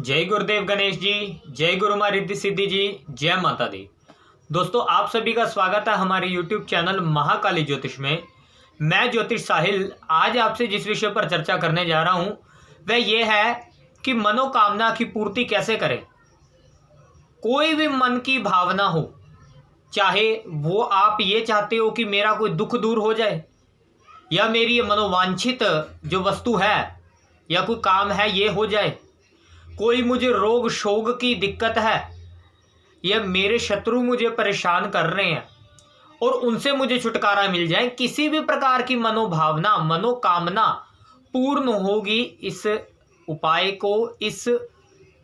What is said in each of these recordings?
जय गुरुदेव गणेश जी। जय गुरु मां रिद्धि सिद्धि जी। जय माता दी। दोस्तों, आप सभी का स्वागत है हमारे YouTube चैनल महाकाली ज्योतिष में। मैं ज्योतिष साहिल आज आपसे जिस विषय पर चर्चा करने जा रहा हूं वह यह है कि मनोकामना की पूर्ति कैसे करें। कोई भी मन की भावना हो, चाहे वो आप ये चाहते हो कि मेरा कोई दुख दूर हो जाए या मेरी ये मनोवांछित जो वस्तु है या कोई काम है ये हो जाए, कोई मुझे रोग शोग की दिक्कत है या मेरे शत्रु मुझे परेशान कर रहे हैं और उनसे मुझे छुटकारा मिल जाए, किसी भी प्रकार की मनोभावना मनोकामना पूर्ण होगी इस उपाय को, इस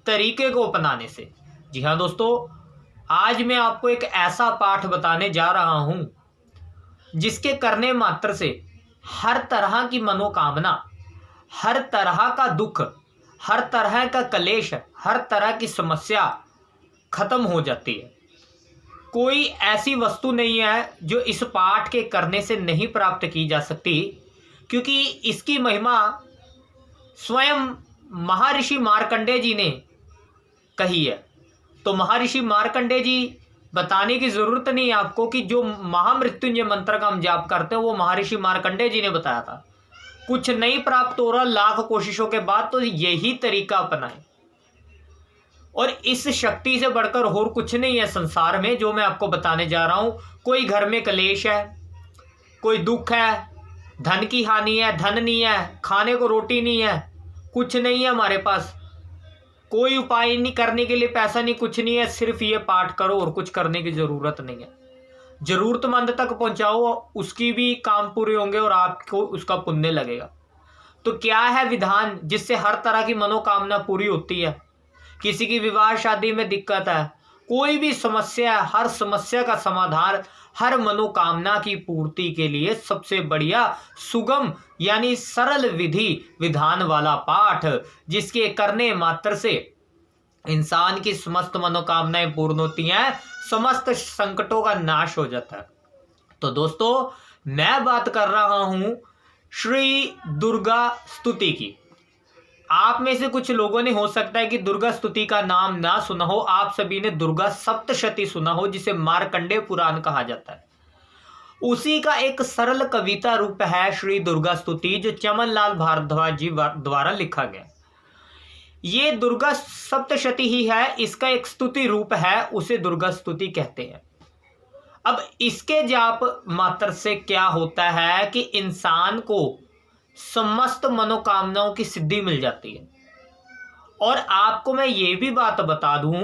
तरीके को अपनाने से। जी हाँ दोस्तों, आज मैं आपको एक ऐसा पाठ बताने जा रहा हूं जिसके करने मात्र से हर तरह की मनोकामना, हर तरह का दुख, हर तरह का कलेश, हर तरह की समस्या खत्म हो जाती है। कोई ऐसी वस्तु नहीं है जो इस पाठ के करने से नहीं प्राप्त की जा सकती, क्योंकि इसकी महिमा स्वयं महर्षि मार्कंडेय जी ने कही है। तो महर्षि मार्कंडेय जी बताने की जरूरत नहीं है आपको कि जो महामृत्युंजय मंत्र का हम जाप करते हैं वो महर्षि मार्कंडेय जी ने बताया था। कुछ नहीं प्राप्त हो रहा लाख कोशिशों के बाद तो यही तरीका अपनाएं, और इस शक्ति से बढ़कर और कुछ नहीं है संसार में जो मैं आपको बताने जा रहा हूं। कोई घर में कलेश है, कोई दुख है, धन की हानि है, धन नहीं है, खाने को रोटी नहीं है, कुछ नहीं है हमारे पास, कोई उपाय नहीं करने के लिए, पैसा नहीं, कुछ नहीं है, सिर्फ ये पाठ करो और कुछ करने की जरूरत नहीं है। जरूरतमंद तक पहुंचाओ, उसकी भी काम पूरे होंगे और आपको उसका पुण्य लगेगा। तो क्या है विधान जिससे हर तरह की मनोकामना पूरी होती है। किसी की विवाह शादी में दिक्कत है, कोई भी समस्या है, हर समस्या का समाधान, हर मनोकामना की पूर्ति के लिए सबसे बढ़िया सुगम यानी सरल विधि विधान वाला पाठ, जिसके करने मात्र से इंसान की समस्त मनोकामनाएं पूर्ण होती हैं, समस्त संकटों का नाश हो जाता है। तो दोस्तों, मैं बात कर रहा हूं श्री दुर्गा स्तुति की। आप में से कुछ लोगों ने हो सकता है कि दुर्गा स्तुति का नाम ना सुना हो। आप सभी ने दुर्गा सप्तशती सुना हो, जिसे मार्कंडेय पुराण कहा जाता है। उसी का एक सरल कविता रूप है श्री दुर्गा स्तुति, जो चमनलाल भारद्वाज जी द्वारा लिखा गया। ये दुर्गा सप्तशती ही है, इसका एक स्तुति रूप है, उसे दुर्गा स्तुति कहते हैं। अब इसके जाप मात्र से क्या होता है कि इंसान को समस्त मनोकामनाओं की सिद्धि मिल जाती है। और आपको मैं ये भी बात बता दूं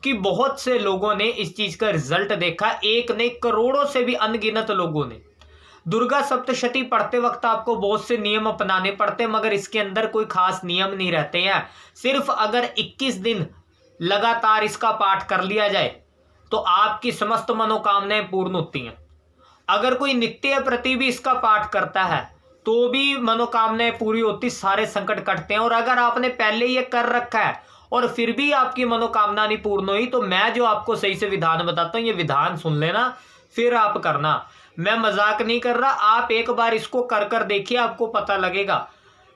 कि बहुत से लोगों ने इस चीज का रिजल्ट देखा, एक नहीं करोड़ों से भी अनगिनत लोगों ने। दुर्गा सप्तशती पढ़ते वक्त आपको बहुत से नियम अपनाने पड़ते हैं, मगर इसके अंदर कोई खास नियम नहीं रहते हैं। सिर्फ अगर 21 दिन लगातार इसका पाठ कर लिया जाए तो आपकी समस्त मनोकामनाएं पूर्ण होती हैं। अगर कोई नित्य प्रति भी इसका पाठ करता है तो भी मनोकामनाएं पूरी होती, सारे संकट कटते हैं। और अगर आपने पहले ये कर रखा है और फिर भी आपकी मनोकामना नहीं पूर्ण हुई, तो मैं जो आपको सही से विधान बताता हूं, ये विधान सुन लेना, फिर आप करना। मैं मजाक नहीं कर रहा, आप एक बार इसको कर कर देखिए, आपको पता लगेगा।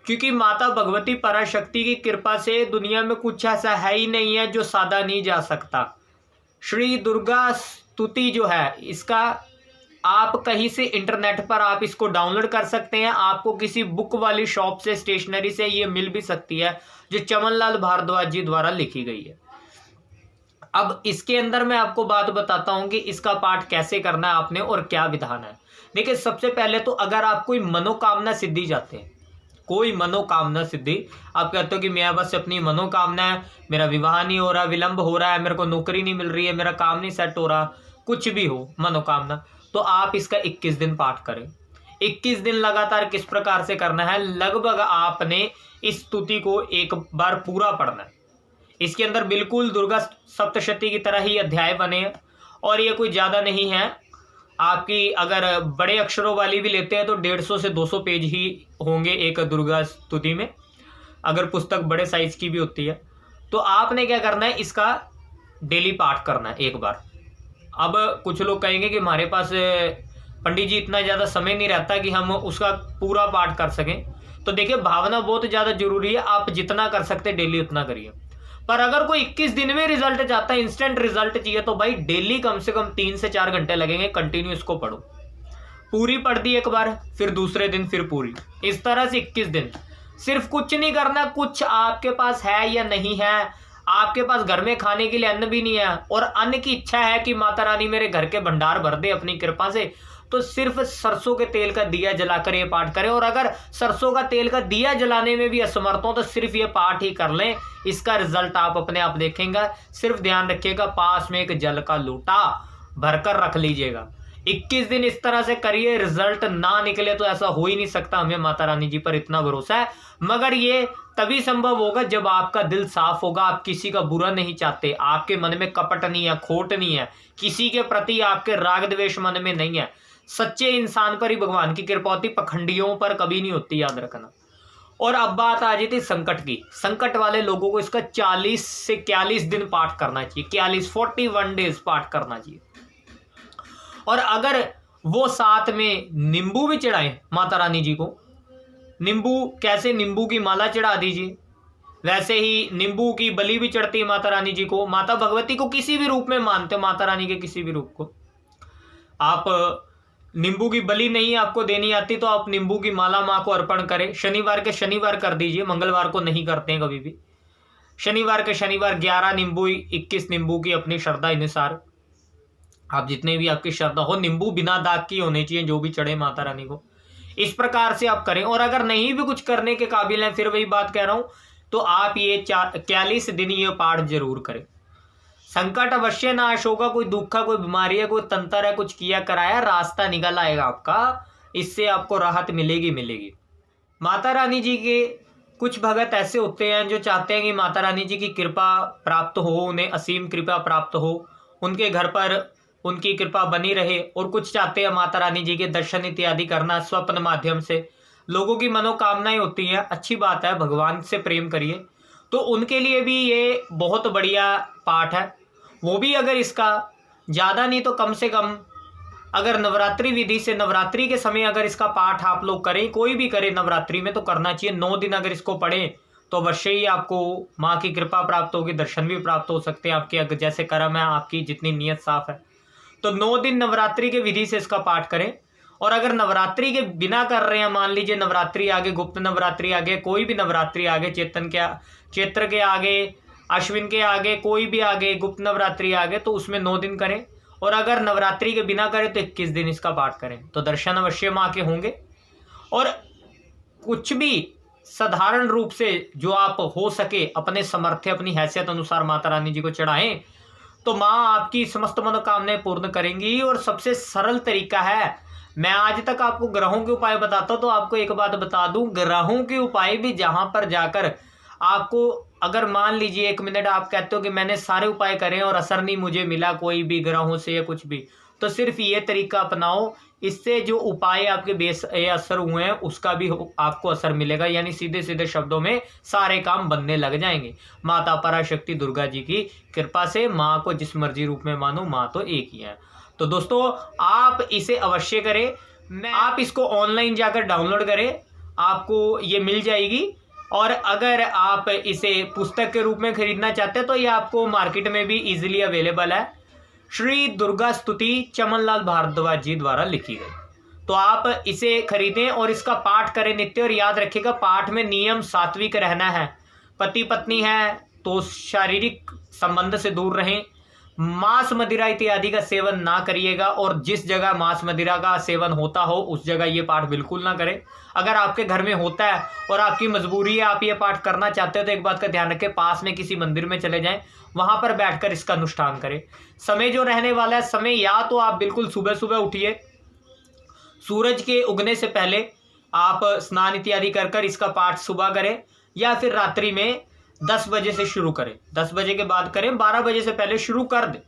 क्योंकि माता भगवती पराशक्ति की कृपा से दुनिया में कुछ ऐसा है ही नहीं है जो साधा नहीं जा सकता। श्री दुर्गा स्तुति जो है, इसका आप कहीं से इंटरनेट पर आप इसको डाउनलोड कर सकते हैं। आपको किसी बुक वाली शॉप से, स्टेशनरी से ये मिल भी सकती है, जो चमनलाल भारद्वाज जी द्वारा लिखी गई है। अब इसके अंदर मैं आपको बात बताता हूं कि इसका पाठ कैसे करना है आपने और क्या विधान है। देखिए, सबसे पहले तो अगर आप कोई मनोकामना सिद्धि चाहते हैं, कोई मनोकामना सिद्धि, आप कहते हो कि मैं बस अपनी मनोकामना है, मेरा विवाह नहीं हो रहा, विलंब हो रहा है, मेरे को नौकरी नहीं मिल रही है, मेरा काम नहीं सेट हो रहा, कुछ भी हो मनोकामना, तो आप इसका 21 दिन पाठ करें। 21 दिन लगातार किस प्रकार से करना है, लगभग आपने इस स्तुति को एक बार पूरा पढ़ना है। इसके अंदर बिल्कुल दुर्गा सप्तशती की तरह ही अध्याय बने हैं और ये कोई ज़्यादा नहीं है। आपकी अगर बड़े अक्षरों वाली भी लेते हैं तो 150 से 200 पेज ही होंगे एक दुर्गा स्तुति में, अगर पुस्तक बड़े साइज की भी होती है। तो आपने क्या करना है, इसका डेली पाठ करना है एक बार। अब कुछ लोग कहेंगे कि हमारे पास पंडित जी इतना ज़्यादा समय नहीं रहता कि हम उसका पूरा पाठ कर सकें। तो देखिए, भावना बहुत ज़्यादा जरूरी है, आप जितना कर सकते डेली उतना करिए। पर अगर कोई 21 दिन में रिजल्ट चाहता है, इंस्टेंट रिजल्ट चाहिए, तो भाई डेली कम से कम 3 से 4 घंटे लगेंगे, कंटिन्यू इसको पढ़ो। पूरी पढ़ दी एक बार, फिर दूसरे दिन फिर पूरी, इस तरह से 21 दिन। सिर्फ कुछ नहीं करना, कुछ आपके पास है या नहीं है, आपके पास घर में खाने के लिए अन्न भी नहीं है और अन्न की इच्छा है कि माता रानी मेरे घर के भंडार भर दे अपनी कृपा से, तो सिर्फ सरसों के तेल का दिया जलाकर ये पाठ करें। और अगर सरसों का तेल का दिया जलाने में भी असमर्थ हो तो सिर्फ ये पाठ ही कर लें, इसका रिजल्ट आप अपने आप देखेंगे। सिर्फ ध्यान रखिएगा, पास में एक जल का लोटा भरकर रख लीजिएगा। 21 दिन इस तरह से करिए, रिजल्ट ना निकले तो ऐसा हो ही नहीं सकता, हमें माता रानी जी पर इतना भरोसा है। मगर ये तभी संभव होगा जब आपका दिल साफ होगा, आप किसी का बुरा नहीं चाहते, आपके मन में कपट नहीं है, खोट नहीं है, किसी के प्रति आपके राग द्वेष मन में नहीं है। सच्चे इंसान पर ही भगवान की कृपा होती, पखंडियों पर कभी नहीं होती, याद रखना। और अब बात आ जाती संकट की। संकट वाले लोगों को इसका 40 से 41 दिन पाठ करना चाहिए, 41 डेज पाठ करना चाहिए। और अगर वो साथ में नींबू भी चढ़ाएं माता रानी जी को, नींबू कैसे, नींबू की माला चढ़ा दीजिए, वैसे ही नींबू की बलि भी चढ़ती है माता रानी जी को। माता भगवती को किसी भी रूप में मानते हो, माता रानी के किसी भी रूप को, आप नींबू की बलि नहीं आपको देनी आती तो आप नींबू की माला माँ को अर्पण करें। शनिवार के शनिवार कर दीजिए, मंगलवार को नहीं करते हैं कभी भी। शनिवार के शनिवार 11 नींबू, 21 नींबू की अपनी श्रद्धा अनुसार, आप जितने भी आपकी श्रद्धा हो, नींबू बिना दाग की होने चाहिए जो भी चढ़े माता रानी को, इस प्रकार से आप करें। और अगर नहीं भी कुछ करने के काबिल हैं, फिर वही बात कह रहा हूं, तो आप ये 41 दिन ये पाठ जरूर करें। संकट अवश्य नाश होगा, कोई दुख है, कोई बीमारी है, कोई तंत्र है, कुछ किया कराया, रास्ता निकल आएगा आपका, इससे आपको राहत मिलेगी मिलेगी। माता रानी जी के कुछ भगत ऐसे होते हैं जो चाहते हैं कि माता रानी जी की कृपा प्राप्त हो, उन्हें असीम कृपा प्राप्त हो, उनके घर पर उनकी कृपा बनी रहे। और कुछ चाहते हैं माता रानी जी के दर्शन इत्यादि करना स्वप्न माध्यम से, लोगों की मनोकामनाएं होती हैं, अच्छी बात है, भगवान से प्रेम करिए। तो उनके लिए भी ये बहुत बढ़िया पाठ है। वो भी अगर इसका ज़्यादा नहीं तो कम से कम अगर नवरात्रि विधि से, नवरात्रि के समय अगर इसका पाठ आप लोग करें, कोई भी करे नवरात्रि में तो करना चाहिए। 9 दिन अगर इसको पढ़ें तो अवश्य ही आपको माँ की कृपा प्राप्त होगी, दर्शन भी प्राप्त हो सकते हैं आपके, अगर जैसे कर्म है, आपकी जितनी नीयत साफ है। तो 9 दिन नवरात्रि के विधि से इसका पाठ करें। और अगर नवरात्रि के बिना कर रहे हैं, मान लीजिए नवरात्रि आगे, गुप्त नवरात्रि आगे, कोई भी नवरात्रि आगे, चैत्र के आगे, अश्विन के आगे, कोई भी आगे, गुप्त नवरात्रि आगे, तो उसमें 9 दिन करें। और अगर नवरात्रि के बिना करें तो 21 दिन इसका पाठ करें, तो दर्शन अवश्य माँ के होंगे। और कुछ भी साधारण रूप से जो आप हो सके अपने समर्थ, अपनी हैसियत अनुसार माता रानी जी को चढ़ाएं, तो माँ आपकी समस्त मनोकामनाएं पूर्ण करेंगी। और सबसे सरल तरीका है, मैं आज तक आपको ग्रहों के उपाय बताता हूं, तो आपको एक बात बता दूं, ग्रहों के उपाय भी जहां पर जाकर आपको, अगर मान लीजिए 1 मिनट आप कहते हो कि मैंने सारे उपाय करे और असर नहीं मुझे मिला कोई भी ग्रहों से या कुछ भी, तो सिर्फ ये तरीका अपनाओ, इससे जो उपाय आपके असर हुए हैं उसका भी आपको असर मिलेगा। यानी सीधे सीधे शब्दों में सारे काम बनने लग जाएंगे। माता पराशक्ति दुर्गा जी की कृपा से, माँ को जिस मर्जी रूप में मानो, माँ तो एक ही है। तो दोस्तों आप इसे अवश्य करें। आप इसको ऑनलाइन जाकर डाउनलोड करें, आपको ये मिल जाएगी। और अगर आप इसे पुस्तक के रूप में खरीदना चाहते हैं तो ये आपको मार्केट में भी इजीली अवेलेबल है। श्री दुर्गा स्तुति चमनलाल भारद्वाज जी द्वारा लिखी गई। तो आप इसे खरीदें और इसका पाठ करें नित्य। और याद रखिएगा, पाठ में नियम सात्विक रहना है। पति पत्नी है तो शारीरिक संबंध से दूर रहें, मांस मदिरा इत्यादि का सेवन ना करिएगा। और जिस जगह मांस मदिरा का सेवन होता हो उस जगह ये पाठ बिल्कुल ना करें। अगर आपके घर में होता है और आपकी मजबूरी है, आप ये पाठ करना चाहते हो, तो एक बात का ध्यान रखें, पास में किसी मंदिर में चले जाएं, वहां पर बैठकर इसका अनुष्ठान करें। समय जो रहने वाला है, समय या तो आप बिल्कुल सुबह सुबह उठिए, सूरज के उगने से पहले आप स्नान इत्यादि कर इसका पाठ सुबह करें, या फिर रात्रि में 10 बजे से शुरू करें। 10 बजे के बाद करें, 12 बजे से पहले शुरू कर दें।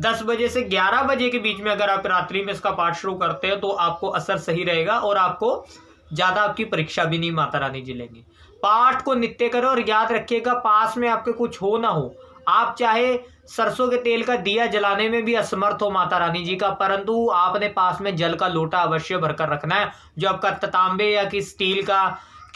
10 बजे से 11 बजे के बीच में अगर आप रात्रि में इसका पाठ शुरू करते हैं तो आपको असर सही रहेगा और आपको ज़्यादा आपकी परीक्षा भी नहीं माता रानी जी लेंगे। पाठ को नित्य करो और याद रखिएगा, पास में आपके कुछ हो ना हो, आप चाहे सरसों के तेल का दिया जलाने में भी असमर्थ हो माता रानी जी का, परंतु आपने पास में जल का लोटा अवश्य भरकर रखना है, जो आपका तांबे या कि स्टील का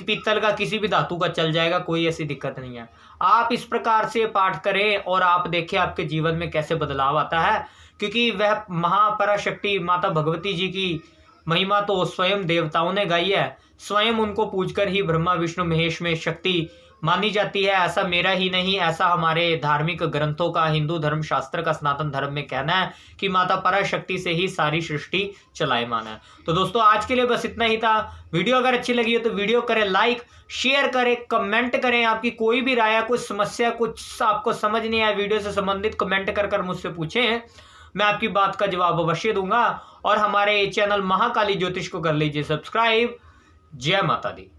पीतल का किसी भी धातु का चल जाएगा, कोई ऐसी दिक्कत नहीं है। आप इस प्रकार से पाठ करें और आप देखें आपके जीवन में कैसे बदलाव आता है, क्योंकि वह महापराशक्ति माता भगवती जी की महिमा तो स्वयं देवताओं ने गाई है, स्वयं उनको पूजकर ही ब्रह्मा विष्णु महेश में शक्ति मानी जाती है। ऐसा मेरा ही नहीं, ऐसा हमारे धार्मिक ग्रंथों का, हिंदू धर्म शास्त्र का, सनातन धर्म में कहना है कि माता पराशक्ति से ही सारी सृष्टि चलायमान है। तो दोस्तों आज के लिए बस इतना ही था। वीडियो अगर अच्छी लगी हो तो वीडियो करें लाइक, शेयर करें, कमेंट करें। आपकी कोई भी राय, कुछ समस्या, कुछ आपको समझ नहीं आया वीडियो से संबंधित, कमेंट कर मुझसे पूछें, मैं आपकी बात का जवाब अवश्य दूंगा। और हमारे चैनल महाकाली ज्योतिष को कर लीजिए सब्सक्राइब। जय माता दी।